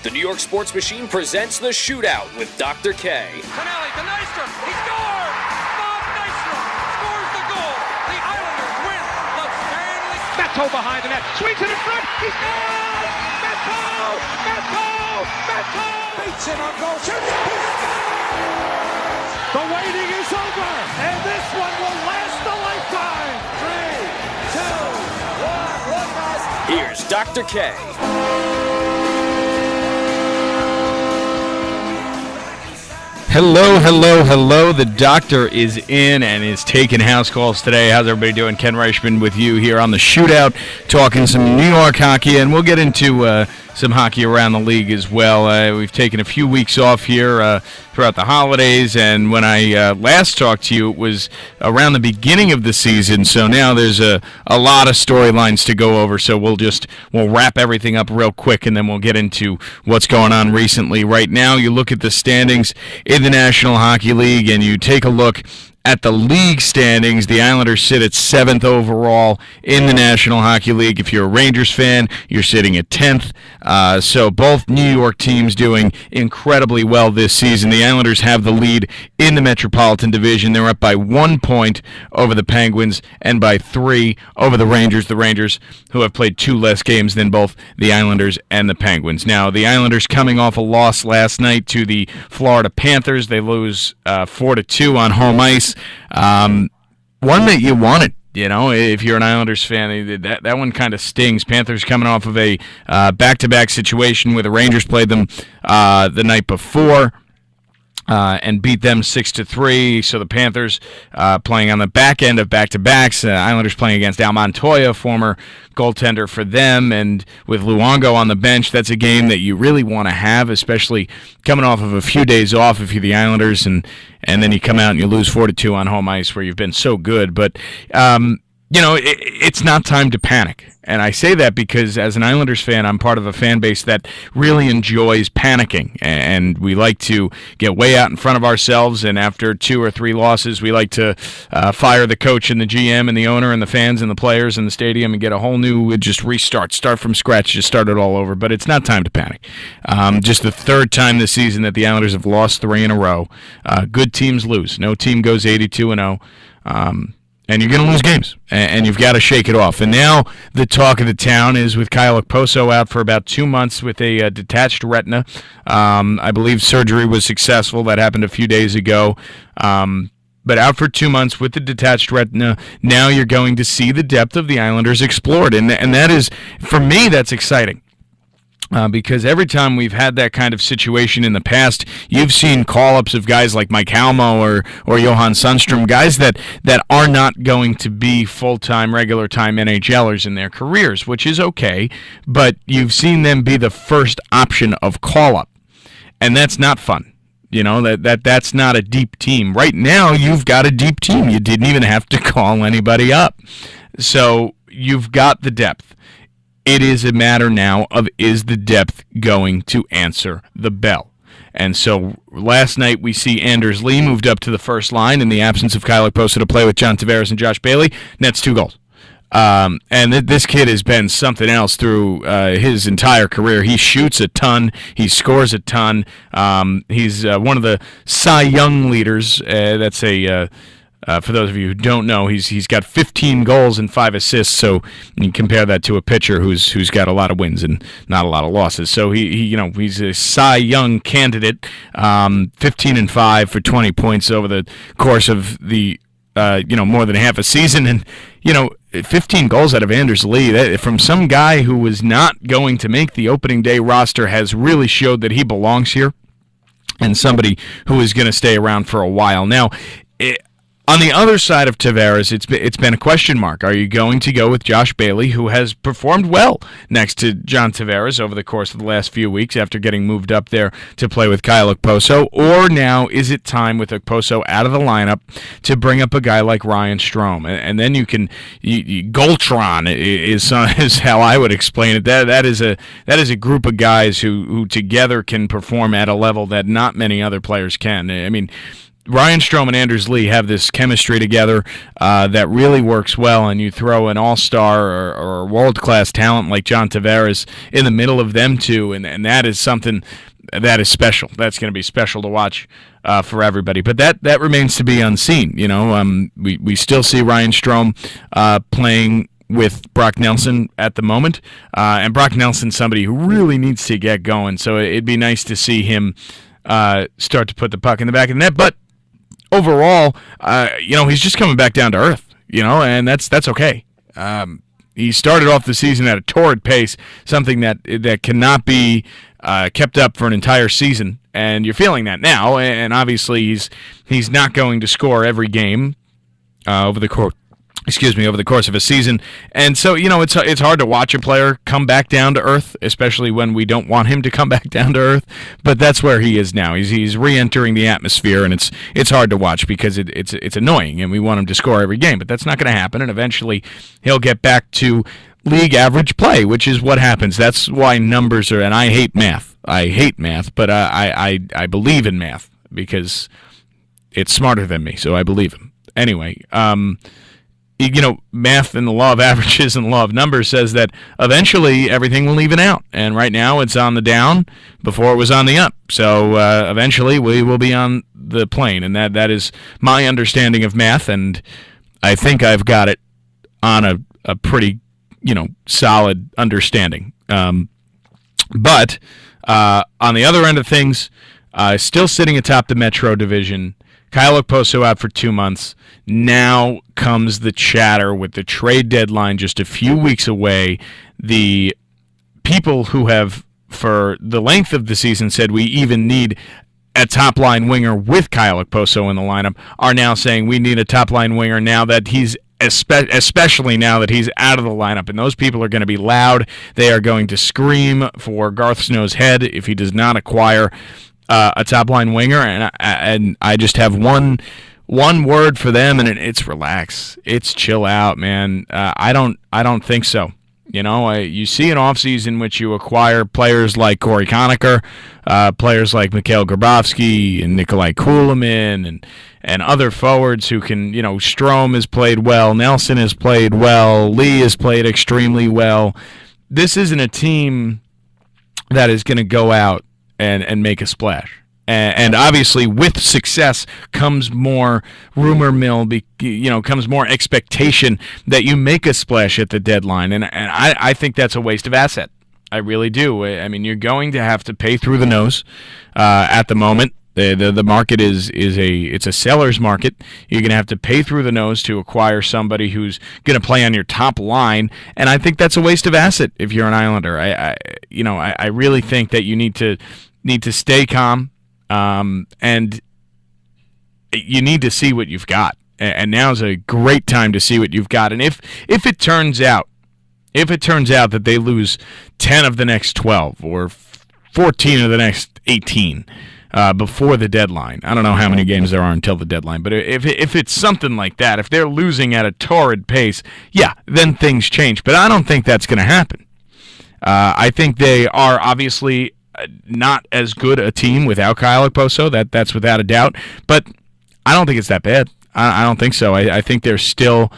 The New York Sports Machine presents The Shootout with Dr. K. Finale to Nystrom. He scores! Bob Nystrom scores the goal. The Islanders win the Stanley Cup. Matto behind the net. Swings it in front. He scores! Matto! Matto! Matto! Beats him on goal. Shoots! He scores! The waiting is over, and this one will last a lifetime. 3, 2, 1, 1 Here's Dr. K. Hello, hello, hello. The doctor is in and is taking house calls today. How's everybody doing? Ken Reischmann with you here on the Shootout, talking some New York hockey, and we'll get into some hockey around the league as well. We've taken a few weeks off here throughout the holidays, and when I last talked to you, it was around the beginning of the season, so now there's a lot of storylines to go over, so we'll wrap everything up real quick, and then we'll get into what's going on recently. Right now, you look at the standings in the National Hockey League, and you take a look at the league standings. The Islanders sit at 7th overall in the National Hockey League. If you're a Rangers fan, you're sitting at 10th. So both New York teams doing incredibly well this season. The Islanders have the lead in the Metropolitan Division. They're up by 1 point over the Penguins and by 3 over the Rangers. The Rangers, who have played 2 less games than both the Islanders and the Penguins. Now, the Islanders coming off a loss last night to the Florida Panthers. They lose 4-2 on home ice. One that you wanted, you know, if you're an Islanders fan, that one kind of stings. Panthers coming off of a back-to-back situation where the Rangers played them the night before and beat them 6-3. So the Panthers playing on the back end of back-to-backs. Islanders playing against Al Montoya, former goaltender for them, and with Luongo on the bench, that's a game that you really want to have, especially coming off of a few days off if you're the Islanders, and then you come out and you lose 4-2 on home ice where you've been so good. But you know, it's not time to panic. And I say that because as an Islanders fan, I'm part of a fan base that really enjoys panicking. And we like to get way out in front of ourselves. And after 2 or 3 losses, we like to fire the coach and the GM and the owner and the fans and the players in the stadium and get a whole new, just start from scratch, just start it all over. But it's not time to panic. Just the 3rd time this season that the Islanders have lost 3 in a row. Good teams lose. No team goes 82-0. And you're going to lose games, and you've got to shake it off. And now the talk of the town is with Kyle Okposo out for about 2 months with a detached retina. I believe surgery was successful. That happened a few days ago. But out for 2 months with the detached retina, now you're going to see the depth of the Islanders explored. And that is, for me, that's exciting. Because every time we've had that kind of situation in the past, you've seen call-ups of guys like Mike Halmo or Johan Sundstrom, guys that are not going to be full-time, regular-time NHLers in their careers, which is okay, but you've seen them be the first option of call-up, and that's not fun. You know, that's not a deep team. Right now, you've got a deep team. You didn't even have to call anybody up. So you've got the depth. It is a matter now of, is the depth going to answer the bell? And so last night we see Anders Lee moved up to the first line in the absence of Kyle Okposo to play with John Tavares and Josh Bailey. Nets 2 goals. And this kid has been something else through his entire career. He shoots a ton. He scores a ton. He's one of the Cy Young leaders. That's a... for those of you who don't know, he's got 15 goals and 5 assists. So you compare that to a pitcher who's got a lot of wins and not a lot of losses. So he's a Cy Young candidate. 15 and 5 for 20 points over the course of the more than half a season, and 15 goals out of Anders Lee. That, from some guy who was not going to make the opening day roster, has really showed that he belongs here, and somebody who is going to stay around for a while. Now, on the other side of Tavares, it's been a question mark. Are you going to go with Josh Bailey, who has performed well next to John Tavares over the course of the last few weeks after getting moved up there to play with Kyle Okposo? Or now is it time, with Okposo out of the lineup, to bring up a guy like Ryan Strome? And then you can Goltron is how I would explain it. That is a group of guys who together can perform at a level that not many other players can. I mean, Ryan Strome and Anders Lee have this chemistry together that really works well, and you throw an all-star or world-class talent like John Tavares in the middle of them two, and that is something that is special. That's going to be special to watch for everybody. But that remains to be unseen. We still see Ryan Strome playing with Brock Nelson at the moment, and Brock Nelson's somebody who really needs to get going. So it'd be nice to see him start to put the puck in the back of the net. But overall, he's just coming back down to earth. And that's okay. He started off the season at a torrid pace, something that cannot be kept up for an entire season, and you're feeling that now. And obviously, he's not going to score every game over the course of a season. And so, it's hard to watch a player come back down to earth, especially when we don't want him to come back down to earth. But that's where he is now. He's re-entering the atmosphere, and it's hard to watch because it's annoying, and we want him to score every game. But that's not going to happen, and eventually he'll get back to league average play, which is what happens. That's why numbers are, and I hate math. But I believe in math because it's smarter than me, so I believe him. Anyway, math and the law of averages and the law of numbers says that eventually everything will even out. And right now it's on the down before it was on the up. So eventually we will be on the plane. And that is my understanding of math. And I think I've got it on a pretty, solid understanding. But on the other end of things, still sitting atop the Metro Division, Kyle Okposo out for 2 months. Now comes the chatter with the trade deadline just a few weeks away. The people who have, for the length of the season, said we even need a top-line winger with Kyle Okposo in the lineup are now saying we need a top-line winger now that he's especially now that he's out of the lineup. And those people are going to be loud. They are going to scream for Garth Snow's head if he does not acquire a top-line winger, and I just have one word for them, and it's relax. It's chill out, man. I don't think so. You see an offseason in which you acquire players like Corey Conacher, players like Mikhail Grabovski and Nikolai Kulemin, and other forwards who can, Strome has played well, Nelson has played well, Lee has played extremely well. This isn't a team that is going to go out and make a splash. And obviously, with success comes more rumor mill, comes more expectation that you make a splash at the deadline. And I think that's a waste of asset. I really do. I mean, you're going to have to pay through the nose at the moment. The market is a seller's market. You're going to have to pay through the nose to acquire somebody who's going to play on your top line, and I think that's a waste of asset if you're an Islander. I really think that you need to stay calm, and you need to see what you've got. And now's a great time to see what you've got. And if it turns out that they lose 10 of the next 12 or 14 of the next 18. Before the deadline. I don't know how many games there are until the deadline, but if it's something like that, if they're losing at a torrid pace, yeah, then things change. But I don't think that's going to happen. I think they are obviously not as good a team without Kyle Okposo. That's without a doubt. But I don't think it's that bad. I don't think so. I think they're still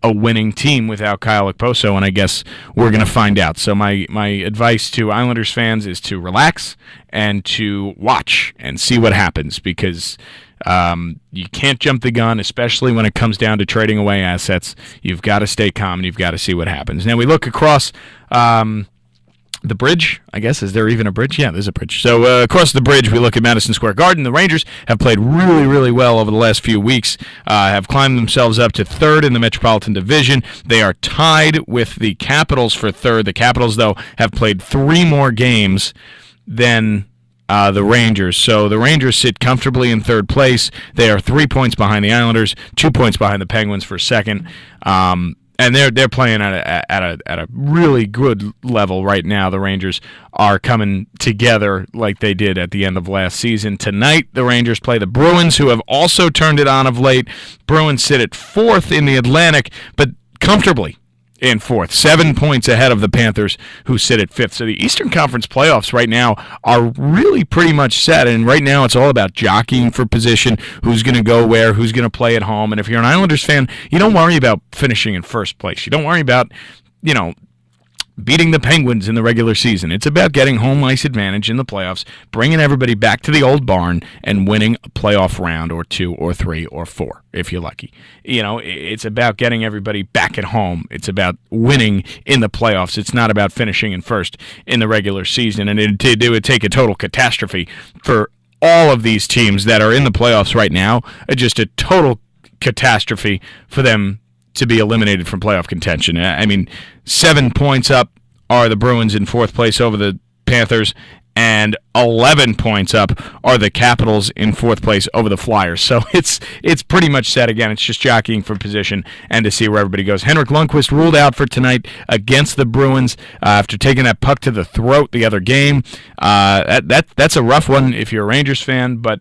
a winning team without Kyle Okposo, and I guess we're going to find out. So my advice to Islanders fans is to relax and to watch and see what happens, because you can't jump the gun, especially when it comes down to trading away assets. You've got to stay calm, and you've got to see what happens. Now we look across the bridge, I guess. Is there even a bridge? Yeah, there's a bridge. So across the bridge, we look at Madison Square Garden. The Rangers have played really, really well over the last few weeks, have climbed themselves up to third in the Metropolitan Division. They are tied with the Capitals for third. The Capitals, though, have played 3 more games than the Rangers. So the Rangers sit comfortably in third place. They are 3 points behind the Islanders, 2 points behind the Penguins for second. And they're playing at a really good level right now. The Rangers are coming together like they did at the end of last season. Tonight, the Rangers play the Bruins, who have also turned it on of late. Bruins sit at 4th in the Atlantic, but comfortably. in fourth, 7 points ahead of the Panthers, who sit at fifth. So the Eastern Conference playoffs right now are really pretty much set, and right now it's all about jockeying for position, who's going to go where, who's going to play at home. And if you're an Islanders fan, you don't worry about finishing in first place. You don't worry about, beating the Penguins in the regular season. It's about getting home ice advantage in the playoffs, bringing everybody back to the old barn, and winning a playoff round or 2 or 3 or 4, if you're lucky. It's about getting everybody back at home. It's about winning in the playoffs. It's not about finishing in first in the regular season. And it would take a total catastrophe for all of these teams that are in the playoffs right now, just a total catastrophe for them to be eliminated from playoff contention. 7 points up are the Bruins in fourth place over the Panthers, and 11 points up are the Capitals in fourth place over the Flyers. So it's pretty much set again. It's just jockeying for position and to see where everybody goes. Henrik Lundqvist ruled out for tonight against the Bruins after taking that puck to the throat the other game. That's a rough one if you're a Rangers fan, but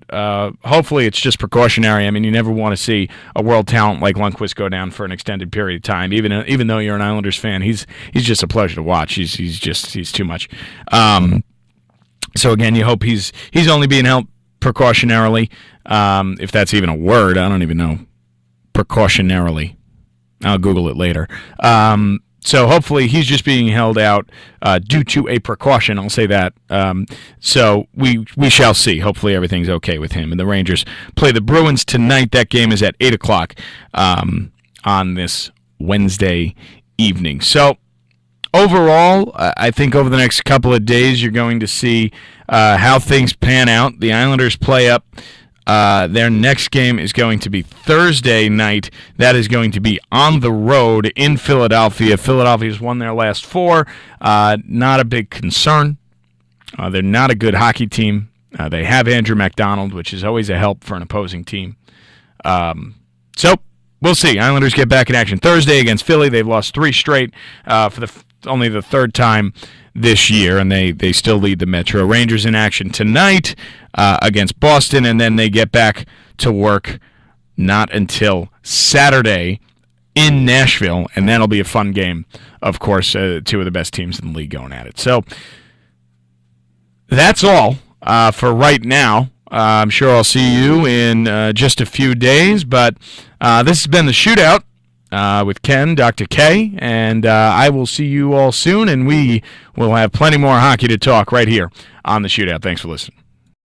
hopefully it's just precautionary. You never want to see a world talent like Lundqvist go down for an extended period of time. Even though you're an Islanders fan, he's just a pleasure to watch. He's too much. So again, you hope he's only being held precautionarily, if that's even a word. I don't even know. Precautionarily. I'll Google it later. So hopefully he's just being held out due to a precaution. I'll say that. So we shall see. Hopefully everything's okay with him. And the Rangers play the Bruins tonight. That game is at 8 o'clock on this Wednesday evening. So overall, I think over the next couple of days you're going to see how things pan out. The Islanders play up. Their next game is going to be Thursday night. That is going to be on the road in Philadelphia. Philadelphia's won their last 4. Not a big concern. They're not a good hockey team. They have Andrew MacDonald, which is always a help for an opposing team. So we'll see. Islanders get back in action Thursday against Philly. They've lost 3 straight for only the third time this year, and they still lead the Metro. Rangers in action tonight against Boston, and then they get back to work not until Saturday in Nashville, and that'll be a fun game. Of course, 2 of the best teams in the league going at it. So that's all for right now. I'm sure I'll see you in just a few days, but this has been the Shootout with Ken, Dr. K, and I will see you all soon, and we will have plenty more hockey to talk right here on the Shootout. Thanks for listening.